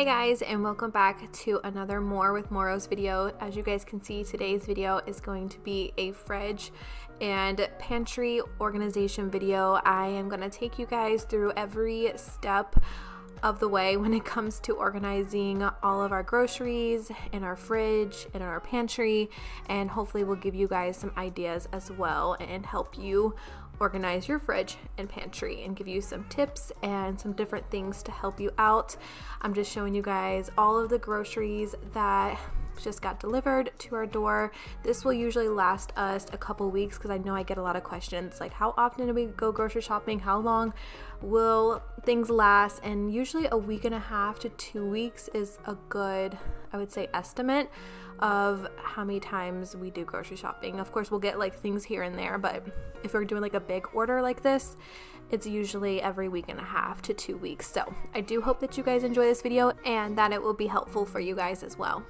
Hey guys, and welcome back to another More with Moros video. As you guys can see, today's video is going to be a fridge and pantry organization video. I am going to take you guys through every step of the way when it comes to organizing all of our groceries in our fridge and in our pantry, and hopefully we'll give you guys some ideas as well and help you organize your fridge and pantry and give you some tips and some different things to help you out. I'm just showing you guys all of the groceries that just got delivered to our door. This will usually last us a couple weeks because I know I get a lot of questions like, how often do we go grocery shopping? How long will things last? And usually a week and a half to 2 weeks is a good, I would say, estimate of how many times we do grocery shopping. Of course, we'll get like things here and there, but if we're doing like a big order like this, it's usually every week and a half to 2 weeks. So I do hope that you guys enjoy this video and that it will be helpful for you guys as well.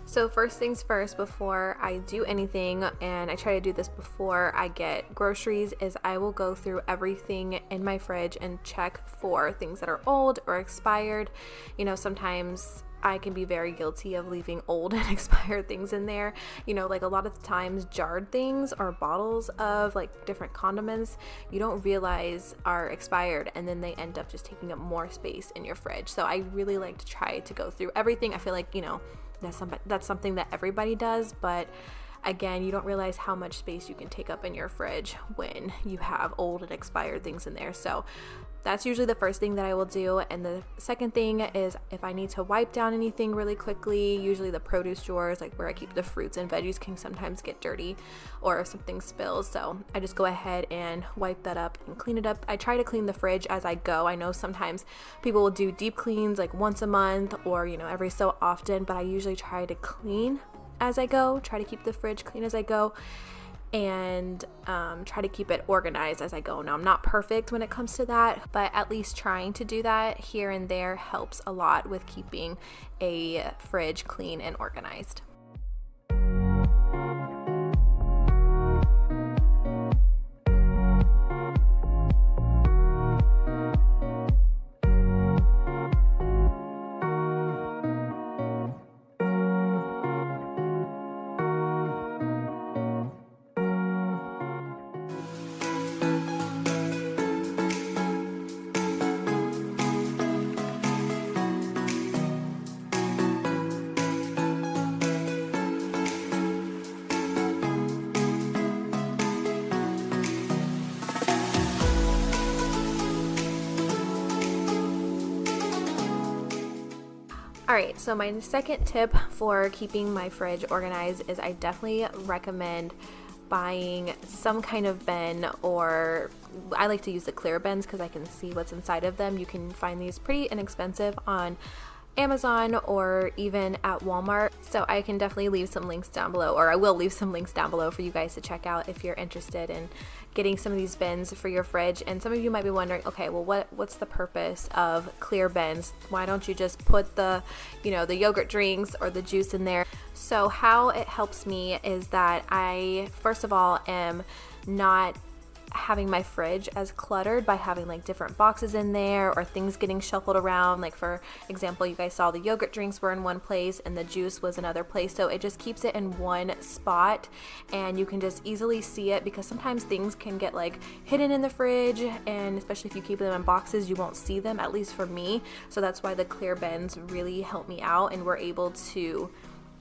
So first things first, before I do anything, and I try to do this before I get groceries, is I will go through everything in my fridge and check for things that are old or expired. You know, sometimes I can be very guilty of leaving old and expired things in there. You know, like a lot of the times jarred things or bottles of like different condiments you don't realize are expired, and then they end up just taking up more space in your fridge. So I really like to try to go through everything. I feel like, you know, that's something that everybody does, but again, you don't realize how much space you can take up in your fridge when you have old and expired things in there. So that's usually the first thing that I will do. And the second thing is if I need to wipe down anything really quickly, usually the produce drawers, like where I keep the fruits and veggies, can sometimes get dirty or if something spills. So I just go ahead and wipe that up and clean it up. I try to clean the fridge as I go. I know sometimes people will do deep cleans like once a month or, you know, every so often, but I usually try to clean as I go, try to keep the fridge clean as I go, and try to keep it organized as I go. Now, I'm not perfect when it comes to that, but at least trying to do that here and there helps a lot with keeping a fridge clean and organized. Alright, so my second tip for keeping my fridge organized is I definitely recommend buying some kind of bin, or I like to use the clear bins because I can see what's inside of them. You can find these pretty inexpensive on Amazon or even at Walmart. So I can definitely leave some links down below, or I will leave some links down below for you guys to check out if you're interested in getting some of these bins for your fridge. And some of you might be wondering, okay, well, what's the purpose of clear bins? Why don't you just put the, you know, the yogurt drinks or the juice in there? So how it helps me is that I, first of all, am not having my fridge as cluttered by having like different boxes in there or things getting shuffled around. Like for example, you guys saw the yogurt drinks were in one place and the juice was another place, so it just keeps it in one spot and you can just easily see it, because sometimes things can get like hidden in the fridge, and especially if you keep them in boxes, you won't see them, at least for me. So that's why the clear bins really help me out, and we're able to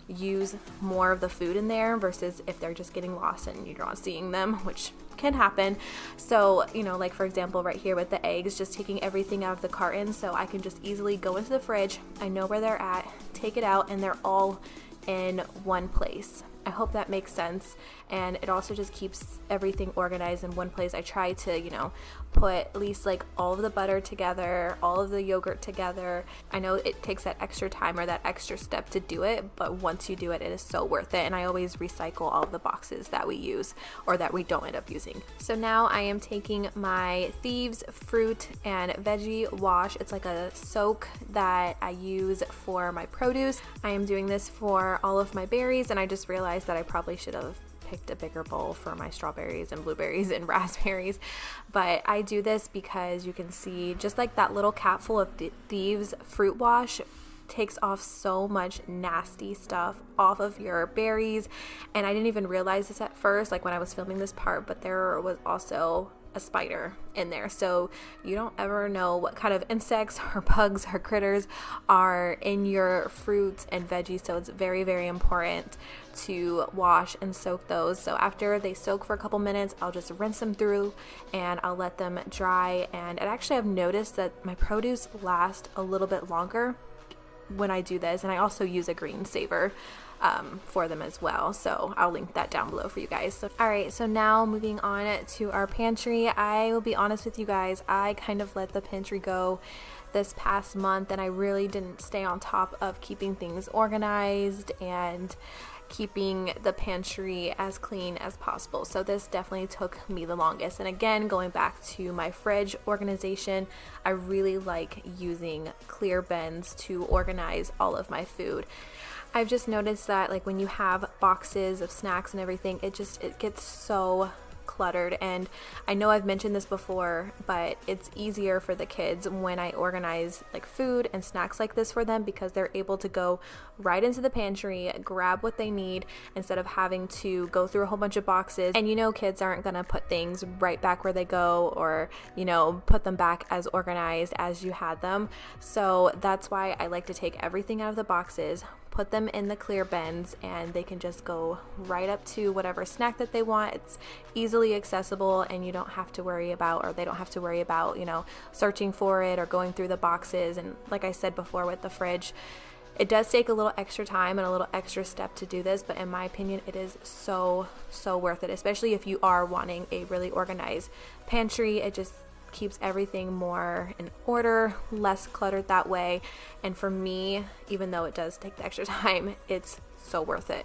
use more of the food in there versus if they're just getting lost and you're not seeing them, which can happen. So, you know, like for example right here with the eggs, just taking everything out of the carton, so I can just easily go into the fridge, I know where they're at, take it out, and they're all in one place. I hope that makes sense, and it also just keeps everything organized in one place. I try to, you know, put at least like all of the butter together, all of the yogurt together. I know it takes that extra time or that extra step to do it, but once you do it, it is so worth it. And I always recycle all of the boxes that we use or that we don't end up using. So now I am taking my Thieves fruit and veggie wash. It's like a soak that I use for my produce. I am doing this for all of my berries, and I just realized that I probably should have picked a bigger bowl for my strawberries and blueberries and raspberries. But I do this because you can see just like that little capful of Thieves fruit wash takes off so much nasty stuff off of your berries. And I didn't even realize this at first, like when I was filming this part, but there was also a spider in there, so you don't ever know what kind of insects or bugs or critters are in your fruits and veggies. So it's very, very important to wash and soak those. So after they soak for a couple minutes, I'll just rinse them through and I'll let them dry. And actually I've noticed that my produce lasts a little bit longer when I do this, and I also use a green saver for them as well, so I'll link that down below for you guys. So alright, so now moving on to our pantry. I will be honest with you guys, I kind of let the pantry go this past month, and I really didn't stay on top of keeping things organized and keeping the pantry as clean as possible. So this definitely took me the longest. And again, going back to my fridge organization, I really like using clear bins to organize all of my food. I've just noticed that like when you have boxes of snacks and everything, it gets so cluttered. And I know I've mentioned this before, but it's easier for the kids when I organize like food and snacks like this for them, because they're able to go right into the pantry, grab what they need, instead of having to go through a whole bunch of boxes. And you know, kids aren't gonna put things right back where they go, or you know, put them back as organized as you had them. So that's why I like to take everything out of the boxes, put them in the clear bins, and they can just go right up to whatever snack that they want. It's easily accessible, and you don't have to worry about, or they don't have to worry about, you know, searching for it or going through the boxes. And like I said before with the fridge, it does take a little extra time and a little extra step to do this, but in my opinion, it is so worth it, especially if you are wanting a really organized pantry. It just keeps everything more in order, less cluttered that way. And for me, even though it does take the extra time, it's so worth it.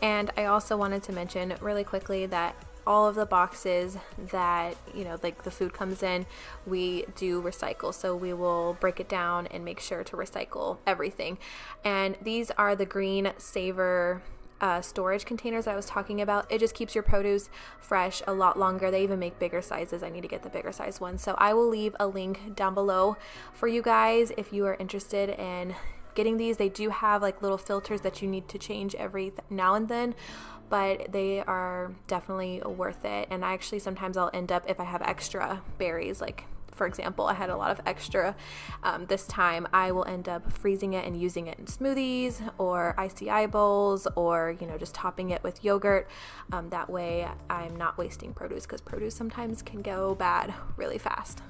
And I also wanted to mention really quickly that all of the boxes that, you know, like the food comes in, we do recycle. So we will break it down and make sure to recycle everything. And these are the green saver storage containers that I was talking about. It just keeps your produce fresh a lot longer. They even make bigger sizes. I need to get the bigger size one. So I will leave a link down below for you guys if you are interested in getting these. They do have like little filters that you need to change every now and then, but they are definitely worth it. And actually sometimes I'll end up, if I have extra berries, like for example, I had a lot of extra this time, I will end up freezing it and using it in smoothies or ICI bowls, or, you know, just topping it with yogurt. That way I'm not wasting produce, because produce sometimes can go bad really fast.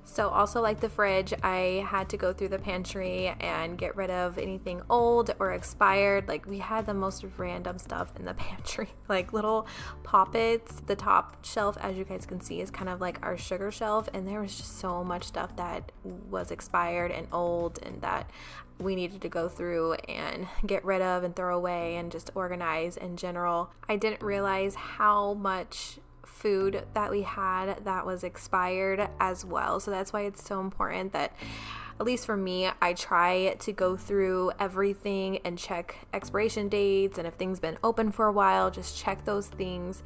So also like the fridge, I had to go through the pantry and get rid of anything old or expired. Like we had the most random stuff in the pantry, like little poppets. The top shelf, as you guys can see, is kind of like our sugar shelf, and there was just so much stuff that was expired and old and that we needed to go through and get rid of and throw away and just organize in general. I didn't realize how much food that we had that was expired as well. So that's why it's so important that, at least for me, I try to go through everything and check expiration dates, and if things been open for a while, just check those things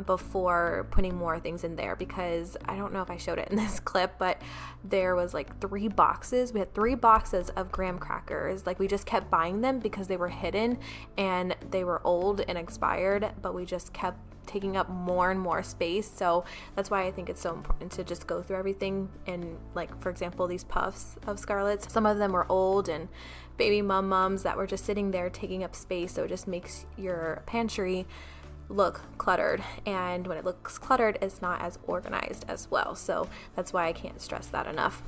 before putting more things in there. Because I don't know if I showed it in this clip, but there was like 3 boxes. We had 3 boxes of graham crackers. Like we just kept buying them because they were hidden and they were old and expired, but we just kept taking up more and more space. So that's why I think it's so important to just go through everything. And like, for example, these puffs of Scarlett's, some of them were old and baby mums that were just sitting there taking up space. So it just makes your pantry look cluttered, and when it looks cluttered, it's not as organized as well. So that's why I can't stress that enough.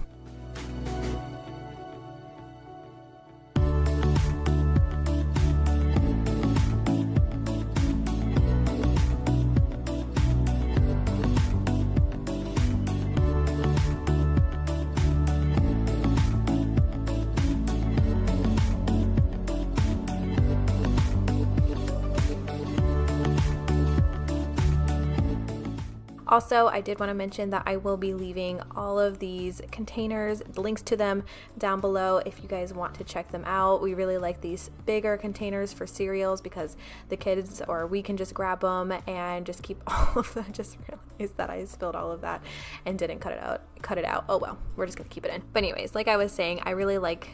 Also, I did want to mention that I will be leaving all of these containers, the links to them down below if you guys want to check them out. We really like these bigger containers for cereals because the kids, or we can just grab them and just keep all of them. Just realized that I spilled all of that and didn't cut it out. Oh well, we're just gonna keep it in. But anyways, like I was saying, I really like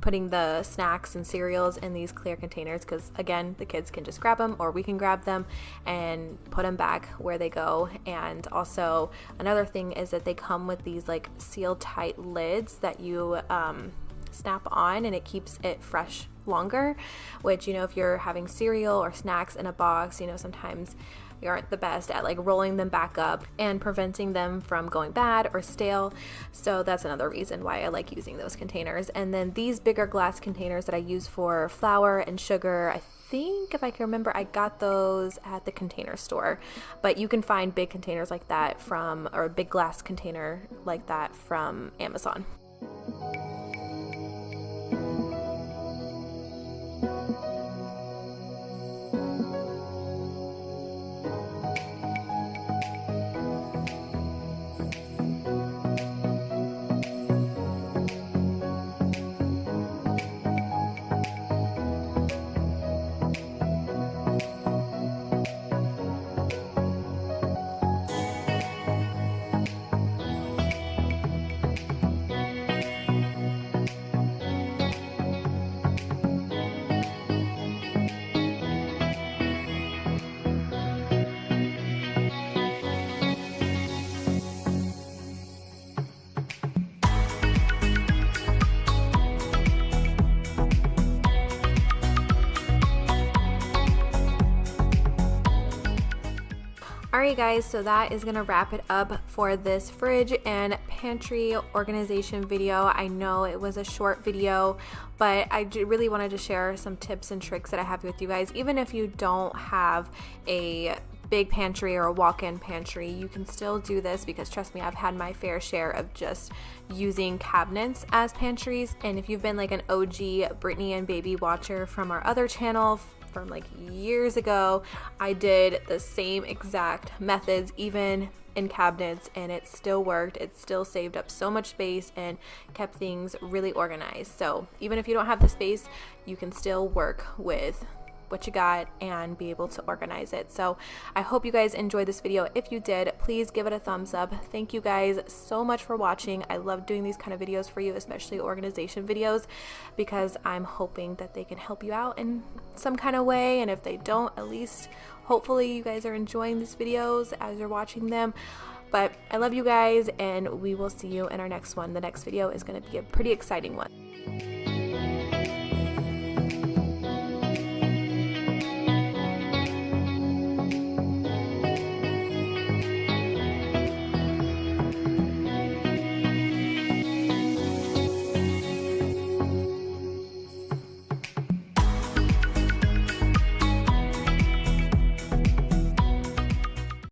putting the snacks and cereals in these clear containers because, again, the kids can just grab them, or we can grab them and put them back where they go. And also another thing is that they come with these like seal tight lids that you snap on, and it keeps it fresh longer, which, you know, if you're having cereal or snacks in a box, you know, sometimes you aren't the best at like rolling them back up and preventing them from going bad or stale. So that's another reason why I like using those containers. And then these bigger glass containers that I use for flour and sugar, I think, if I can remember, I got those at the Container Store, but you can find big containers like that from, or a big glass container like that from Amazon. Alright guys, so that is going to wrap it up for this fridge and pantry organization video. I know it was a short video, but I really wanted to share some tips and tricks that I have with you guys. Even if you don't have a big pantry or a walk-in pantry, you can still do this because, trust me, I've had my fair share of just using cabinets as pantries. And if you've been like an OG Brittany and Baby watcher from our other channel from like years ago, I did the same exact methods even in cabinets, and it still worked. It still saved up so much space and kept things really organized. So even if you don't have the space, you can still work with what you got and be able to organize it. So I hope you guys enjoyed this video. If you did, please give it a thumbs up. Thank you guys so much for watching. I love doing these kind of videos for you, especially organization videos, because I'm hoping that they can help you out in some kind of way. And if they don't, at least hopefully you guys are enjoying these videos as you're watching them. But I love you guys, and we will see you in our next one. The next video is going to be a pretty exciting one.